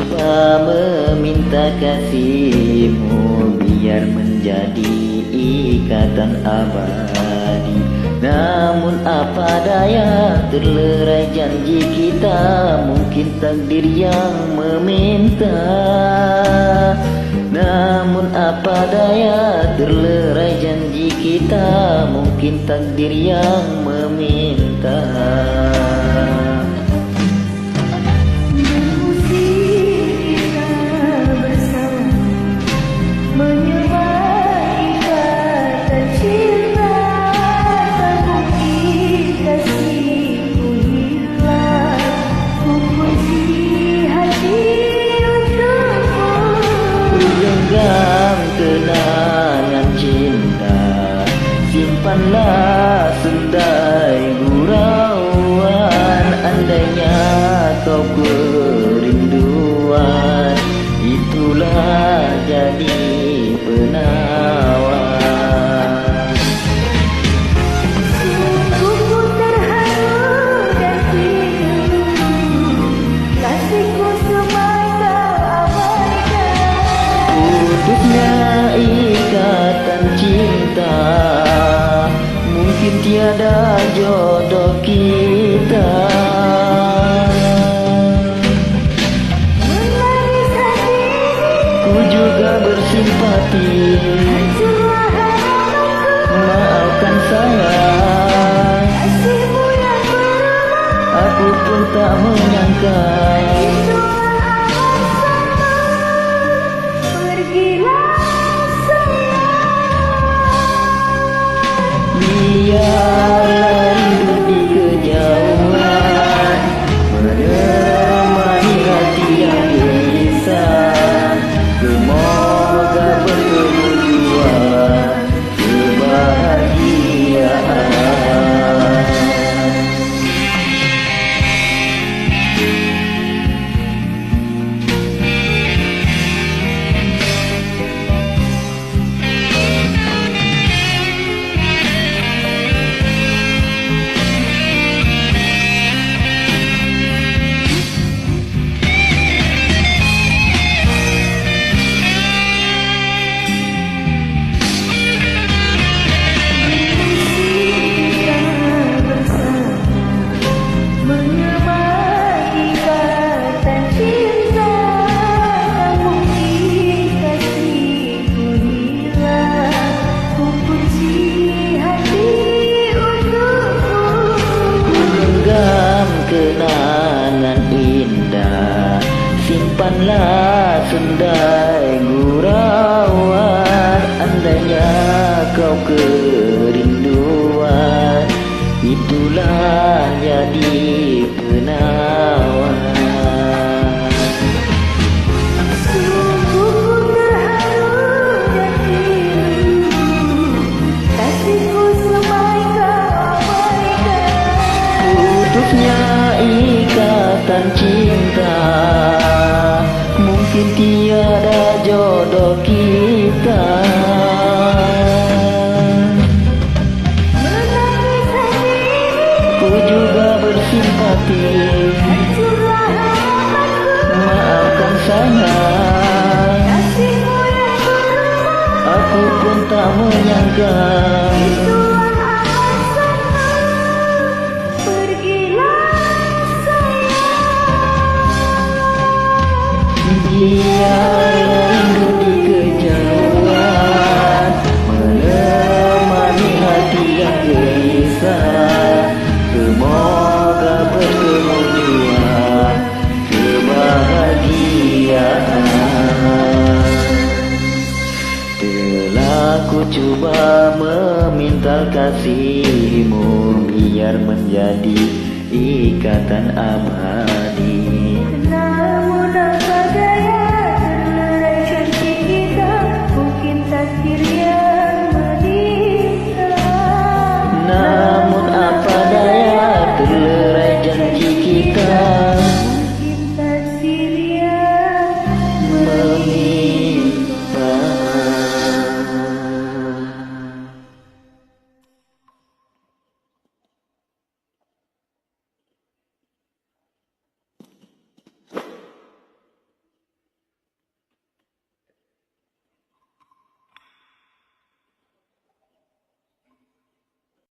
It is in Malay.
cuba meminta kasihmu biar menjadi ikatan abadi. Namun apa daya, terlerai janji kita, mungkin takdir yang meminta. Namun apa daya, terlerai janji kita, mungkin takdir yang meminta. Kenangan cinta, simpanlah sendai gurauan. Andainya kau kerinduan, itulah jadi penawan. Sungguh terharu dan rindu, kasihku semai kau abaikan. Putusnya ikatan cinta, mungkin tiada jodoh kita. Menangis hati ini, Ku juga bersimpati, hancurlah harapanku. maafkan sayang, Kasihmu yang berubah, aku pun tak menyangka. itulah alasanmu. Pergilah sayang. Biarlah rindu di kejauhan menemani hati yang gelisah. Semoga bertemu jua kebahagiaan. Kenangan indah, simpanlah sendai gurauan. Andainya kau kerinduan, itulah jadi penawan. Sungguh terharu dan rindu, kasihku semai kau abaikan. Putusnya ikatan cinta, mungkin tiada jodoh kita. Menangis hati ini, Ku juga bersimpati, hancurlah harapanku. maafkan sayang, Kasihmu yang berubah, aku pun tak menyangka. itulah alasanmu. Pergilah sayang. Biarlah rindu di kejauhan menemani hati yang gelisah. Semoga bertemu jua kebahagiaan. Telah ku cuba meminta kasihmu biar menjadi ikatan abadi.